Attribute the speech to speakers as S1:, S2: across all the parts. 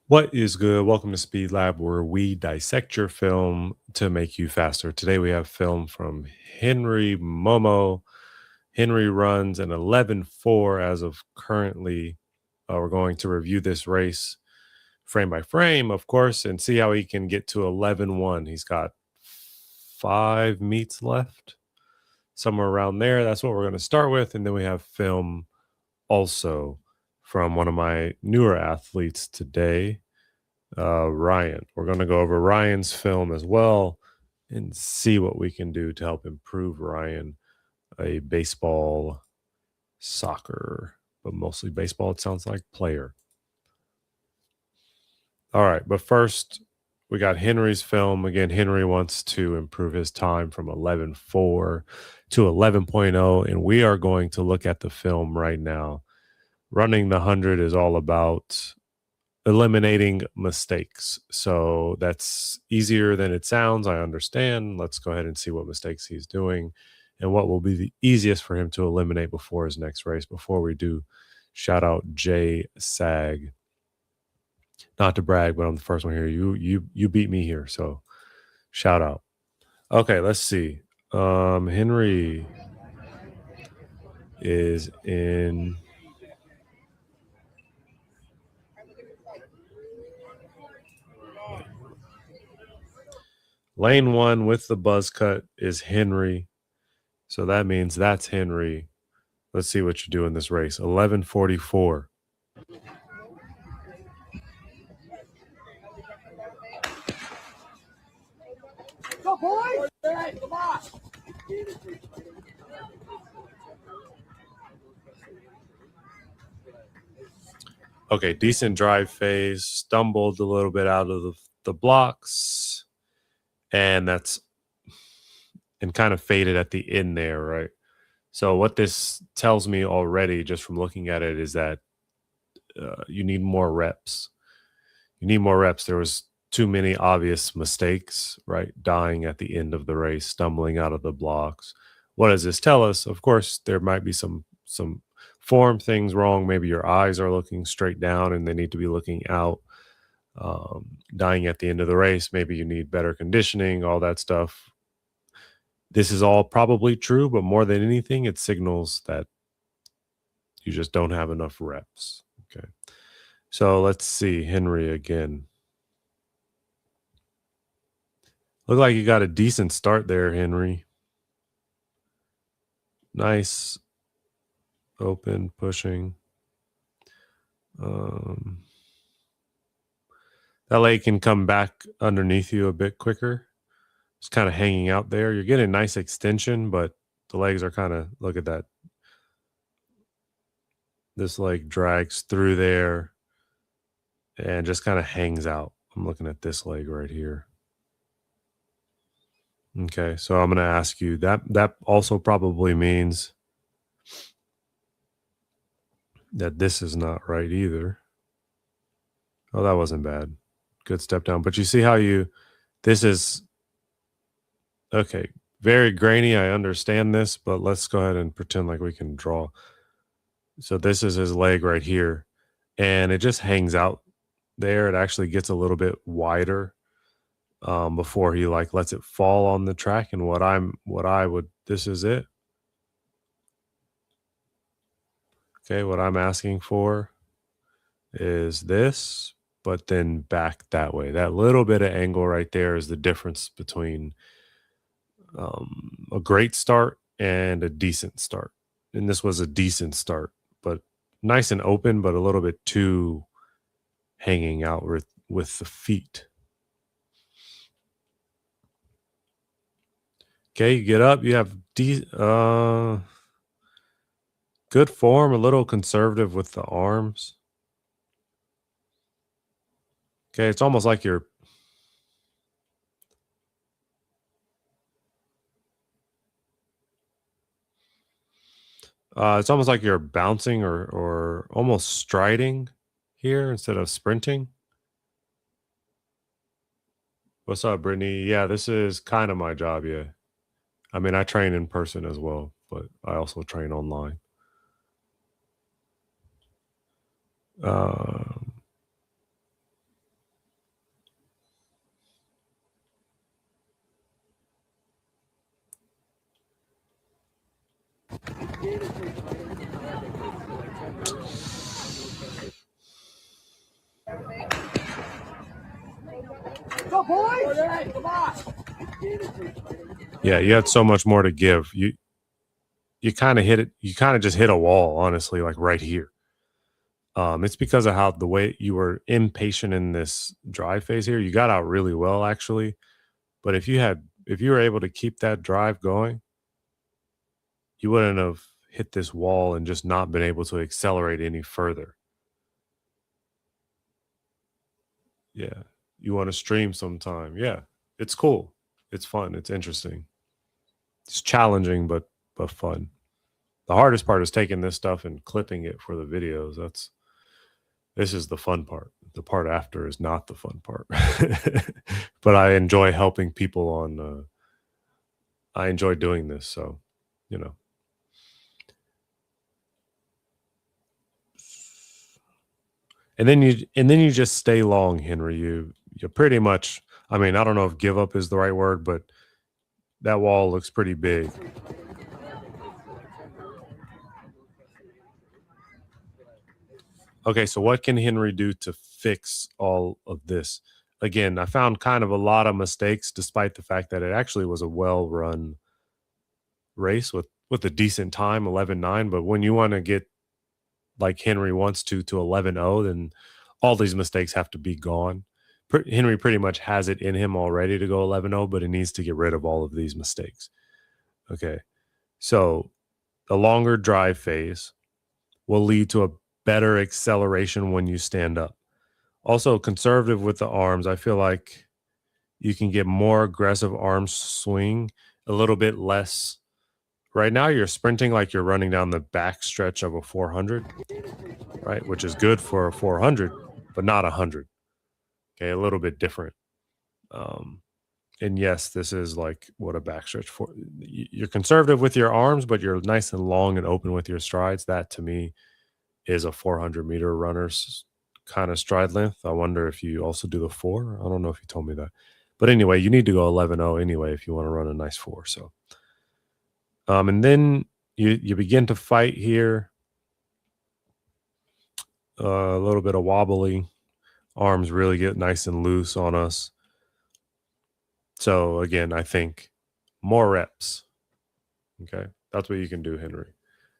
S1: What is good? Welcome to Speed Lab, where we dissect your film to make you faster. Today we have film from Henry Momo. Henry runs an 11:4 as of currently. We're going to review this race frame by frame, of course, and see how he can get to 11:1. He's got 5 meets left, somewhere around there. That's what we're going to start with. And then we have film also from one of my newer athletes today, Ryan. We're going to go over Ryan's film as well and see what we can do to help improve Ryan, a baseball, soccer, but mostly baseball, it sounds like, player. All right, but first, we got Henry's film. Again, Henry wants to improve his time from 11:4 to 11.0, and we are going to look at the film right now. Running the 100 is all about eliminating mistakes. So that's easier than it sounds. I understand. Let's go ahead and see what mistakes he's doing and what will be the easiest for him to eliminate before his next race. Before we do, shout out Jay Sag. Not to brag, but I'm the first one here. You beat me here, so shout out. Okay, let's see. Henry is in lane one with the buzz cut is Henry. So that means that's Henry. Let's see what you do in this race. 11:44.
S2: Go, boys! Come on!
S1: Okay, decent drive phase. Stumbled a little bit out of the blocks. And that's and kind of faded at the end there, right? So what this tells me already, just from looking at it, is that you need more reps. You need more reps. There was too many obvious mistakes, right? Dying at the end of the race, stumbling out of the blocks. What does this tell us? Of course, there might be some form things wrong. Maybe your eyes are looking straight down and they need to be looking out. Dying at the end of the race, maybe you need better conditioning, all that stuff. This is all probably true, but more than anything, it signals that you just don't have enough reps. Okay. So let's see Henry again. Look like you got a decent start there, Henry. Nice. Open, pushing. That leg can come back underneath you a bit quicker. It's kind of hanging out there. You're getting nice extension, but the legs are kind of, look at that. This leg drags through there and just kind of hangs out. I'm looking at this leg right here. Okay, so I'm going to ask you that also probably means that this is not right either. Oh, that wasn't bad. Good step down. But you see how this is, okay, very grainy. I understand this, but let's go ahead and pretend like we can draw. So this is his leg right here, and it just hangs out there. It actually gets a little bit wider before he like lets it fall on the track. And this is it. Okay, what I'm asking for is this, but then back that way. That little bit of angle right there is the difference between a great start and a decent start. And this was a decent start, but nice and open, but a little bit too hanging out with the feet. Okay, you get up, you have good form, a little conservative with the arms. Okay, it's almost like you're bouncing or almost striding here instead of sprinting. What's up, Brittany? Yeah, this is kind of my job, yeah. I mean, I train in person as well, but I also train online.
S2: Come on.
S1: Yeah, you had so much more to give. You kind of hit it. You kind of just hit a wall, honestly, like right here. It's because of how the way you were impatient in this drive phase here. You got out really well, actually. But if you were able to keep that drive going, you wouldn't have hit this wall and just not been able to accelerate any further. Yeah. You want to stream sometime. Yeah. It's cool. It's fun. It's interesting. It's challenging, but fun. The hardest part is taking this stuff and clipping it for the videos. This is the fun part. The part after is not the fun part. But I enjoy helping people on I enjoy doing this, so you know. And then you just stay long, Henry. You pretty much, I mean, I don't know if give up is the right word, but that wall looks pretty big. Okay, so what can Henry do to fix all of this? Again, I found kind of a lot of mistakes, despite the fact that it actually was a well-run race with a decent time, 11.9. But when you want to get like Henry wants to 11.0, then all these mistakes have to be gone. Henry pretty much has it in him already to go 11.0, but he needs to get rid of all of these mistakes. Okay, so a longer drive phase will lead to a better acceleration when you stand up. Also, conservative with the arms. I feel like you can get more aggressive arm swing, a little bit less. Right now, you're sprinting like you're running down the back stretch of a 400, right? Which is good for a 400, but not 100. Okay, a little bit different. And yes, this is like what a backstretch for. You're conservative with your arms, but you're nice and long and open with your strides. That to me is a 400-meter runner's kind of stride length. I wonder if you also do the 4. I don't know if you told me that. But anyway, you need to go 11.0 anyway if you want to run a nice 4. So, and then you begin to fight here. A little bit of wobbly. Arms really get nice and loose on us. So again, I think more reps. Okay, that's what you can do, Henry.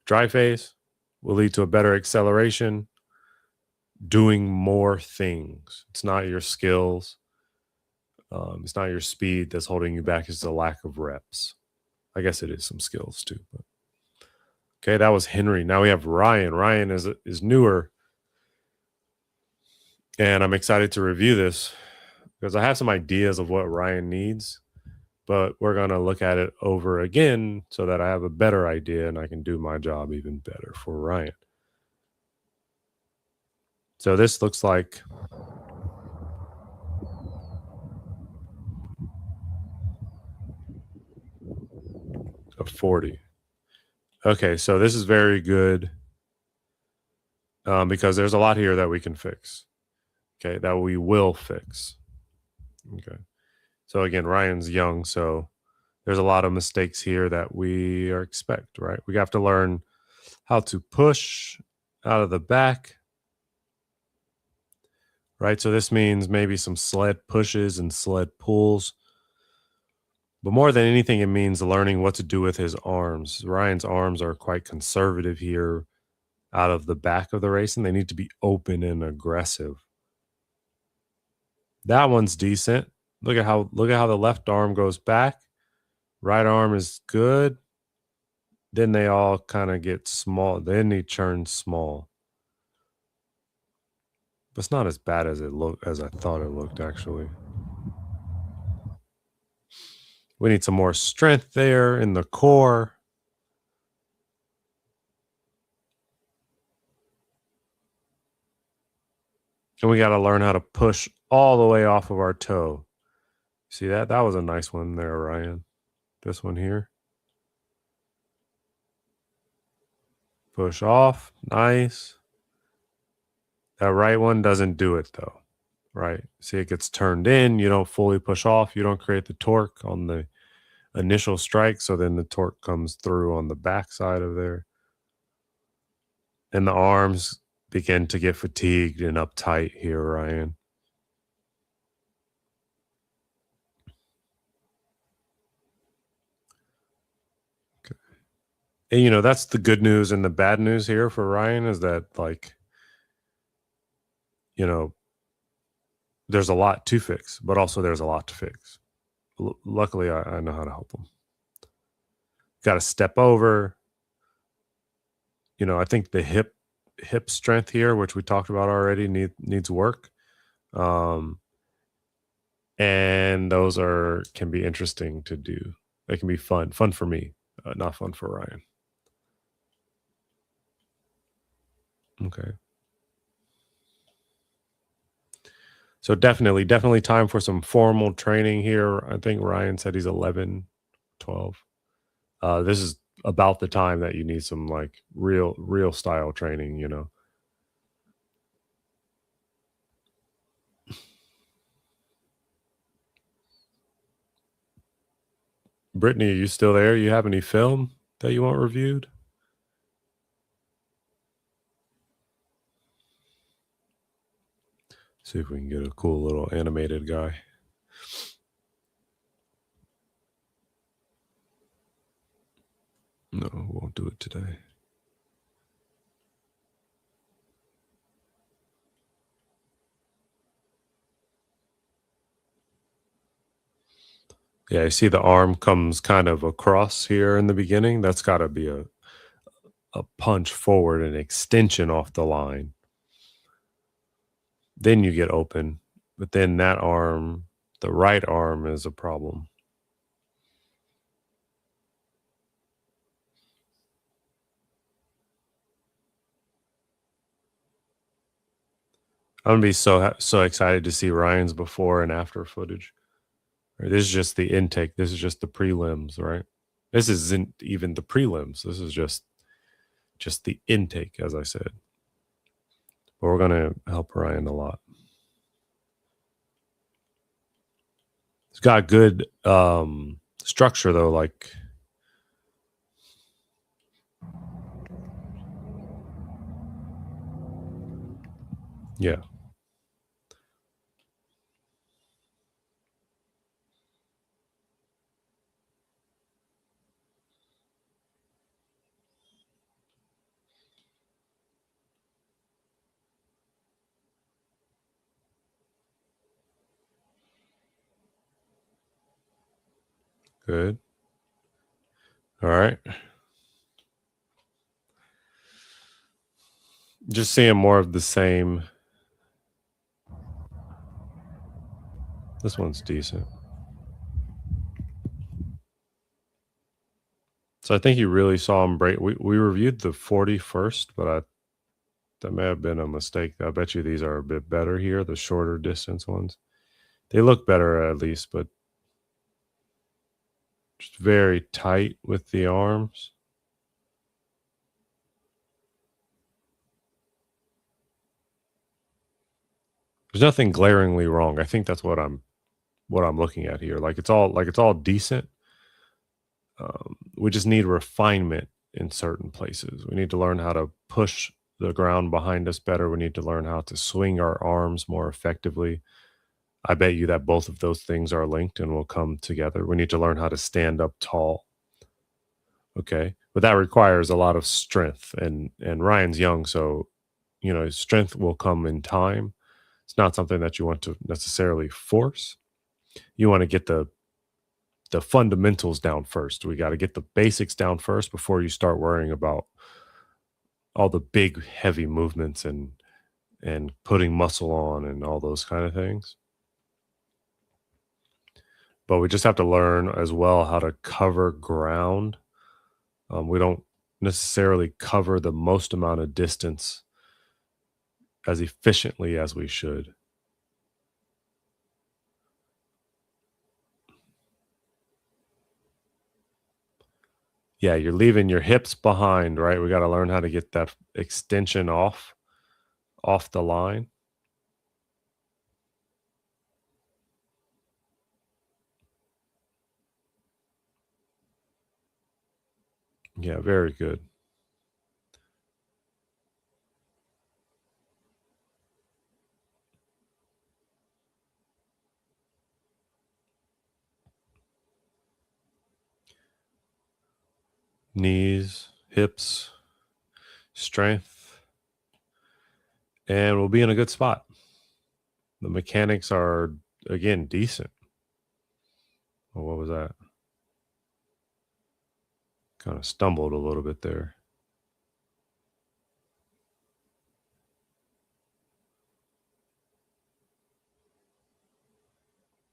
S1: Dry phase will lead to a better acceleration. Doing more things. It's not your skills. It's not your speed that's holding you back. It's the lack of reps. I guess it is some skills too. But. Okay, that was Henry. Now we have Ryan. Ryan is newer. And I'm excited to review this because I have some ideas of what Ryan needs, but we're going to look at it over again so that I have a better idea and I can do my job even better for Ryan. So this looks like a 40. Okay, so this is very good because there's a lot here that we can fix. Okay, that we will fix. Okay. So again, Ryan's young, so there's a lot of mistakes here that we expect, right? We have to learn how to push out of the back, right? So this means maybe some sled pushes and sled pulls. But more than anything, it means learning what to do with his arms. Ryan's arms are quite conservative here out of the back of the race, and they need to be open and aggressive. That one's decent. Look at how the left arm goes back. Right arm is good. Then they all kind of get small. Then he turns small. But it's not as bad as I thought it looked, actually. We need some more strength there in the core. And we got to learn how to push all the way off of our toe. See that? That was a nice one there, Ryan. This one here. Push off. Nice. That right one doesn't do it, though. Right? See, it gets turned in. You don't fully push off. You don't create the torque on the initial strike. So then the torque comes through on the backside of there. And the arms begin to get fatigued and uptight here, Ryan. And, you know, that's the good news and the bad news here for Ryan is that, like, you know, there's a lot to fix, but also there's a lot to fix. Luckily, I know how to help him. Got to step over. You know, I think the hip strength here, which we talked about already, needs work. Um, and those can be interesting to do. They can be fun for me, not fun for Ryan. Okay. So definitely time for some formal training here. I think Ryan said he's 11, 12. This is about the time that you need some like real style training, you know. Brittany, are you still there? You have any film that you want reviewed? See if we can get a cool little animated guy. No, we won't do it today. Yeah, you see the arm comes kind of across here in the beginning. That's got to be a punch forward, an extension off the line. Then you get open, but then that arm, the right arm, is a problem. I'm gonna be so excited to see Ryan's before and after footage. Right, this is just the intake. This is just the prelims, right? This isn't even the prelims. This is just the intake, as I said. But we're gonna help Ryan a lot. It's got good structure though, like yeah. Good. All right. Just seeing more of the same. This one's decent. So I think you really saw him break. We reviewed the 41st, but that may have been a mistake. I bet you these are a bit better here, the shorter distance ones. They look better at least, but just very tight with the arms. There's nothing glaringly wrong. I think that's what I'm looking at here. Like it's all decent. We just need refinement in certain places. We need to learn how to push the ground behind us better. We need to learn how to swing our arms more effectively. I bet you that both of those things are linked and will come together. We need to learn how to stand up tall. Okay. But that requires a lot of strength and Ryan's young, so you know, strength will come in time. It's not something that you want to necessarily force. You want to get the fundamentals down first. We got to get the basics down first before you start worrying about all the big heavy movements and putting muscle on and all those kind of things. But we just have to learn as well how to cover ground. We don't necessarily cover the most amount of distance as efficiently as we should. Yeah, you're leaving your hips behind, right? We got to learn how to get that extension off the line. Yeah, very good. Knees, hips, strength, and we'll be in a good spot. The mechanics are, again, decent. Oh, what was that? Kind of stumbled a little bit there.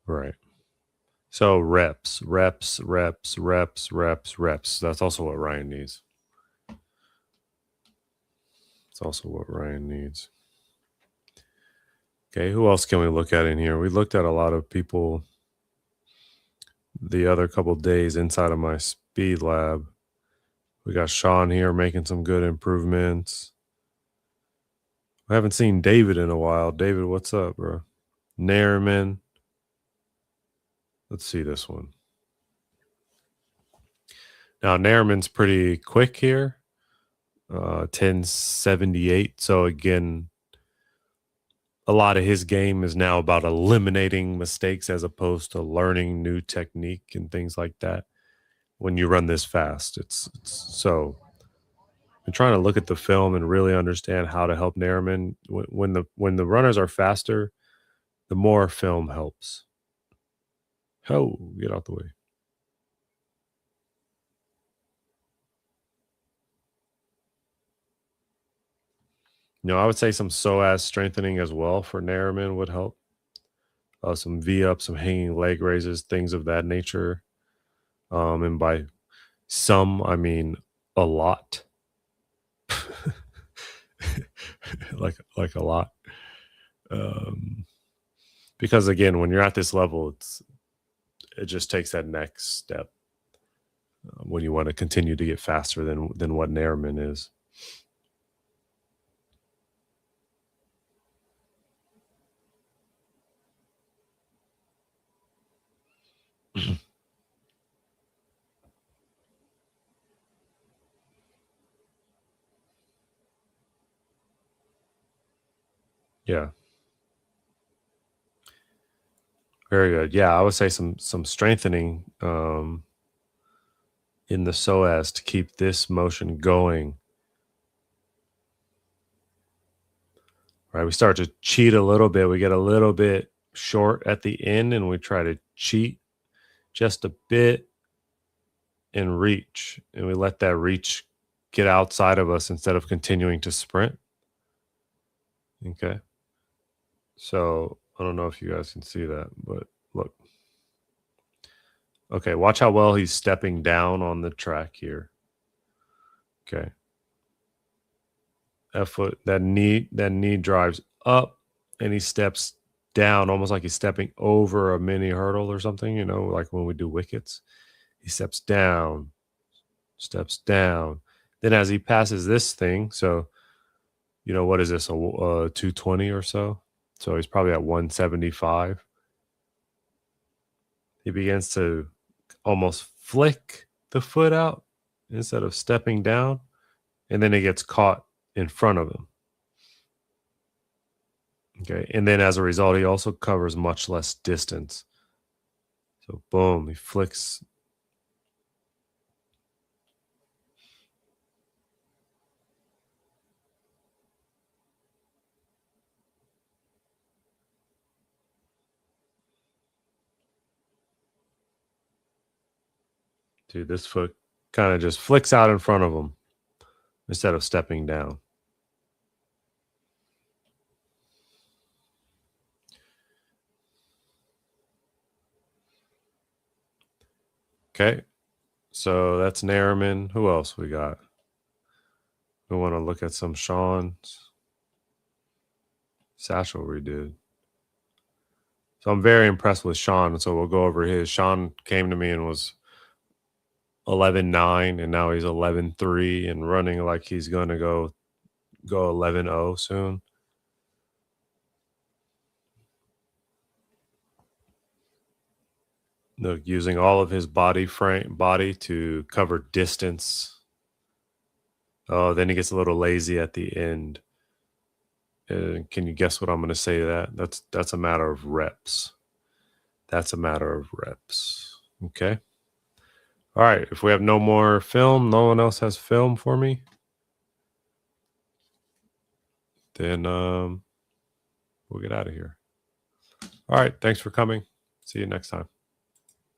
S1: Right. So reps. That's also what Ryan needs. It's also what Ryan needs. Okay, who else can we look at in here? We looked at a lot of people the other couple days inside of my speed lab. We got Sean here making some good improvements. I haven't seen David in a while. David, what's up, bro? Nairman. Let's see this one. Now, Nairman's pretty quick here. 1078. So again, a lot of his game is now about eliminating mistakes as opposed to learning new technique and things like that. When you run this fast, it's so. I'm trying to look at the film and really understand how to help Nairman. When the runners are faster, the more film helps. Oh, get out the way. I would say some psoas strengthening as well for Nairman would help. Some V-ups, some hanging leg raises, things of that nature. And by some, I mean a lot. like a lot. Because again, when you're at this level, it just takes that next step when you want to continue to get faster than what Nairman is. Yeah. Very good. Yeah, I would say some strengthening in the psoas to keep this motion going. Right, we start to cheat a little bit. We get a little bit short at the end, and we try to cheat just a bit and reach, and we let that reach get outside of us instead of continuing to sprint. Okay. So I don't know if you guys can see that, but look. Okay, watch how well he's stepping down on the track here. Okay. That knee drives up and he steps down almost like he's stepping over a mini hurdle or something, like when we do wickets. He steps down. Then as he passes this thing, so what is this, a 220 or so? So he's probably at 175. He begins to almost flick the foot out instead of stepping down, and then it gets caught in front of him. Okay, and then as a result, he also covers much less distance. So boom, he flicks. Dude, this foot kind of just flicks out in front of him instead of stepping down. Okay, so that's Nairman. Who else we got? We want to look at some Sean's. Satchel redid. So I'm very impressed with Sean. So we'll go over his. Sean came to me and was 11.9, and now he's 11.3 and running like he's going to go 11.0 soon. Look, using all of his body to cover distance. Oh, then he gets a little lazy at the end. Can you guess what I'm going to say to that? That's a matter of reps. Okay. All right. If we have no more film, no one else has film for me, then we'll get out of here. All right. Thanks for coming. See you next time.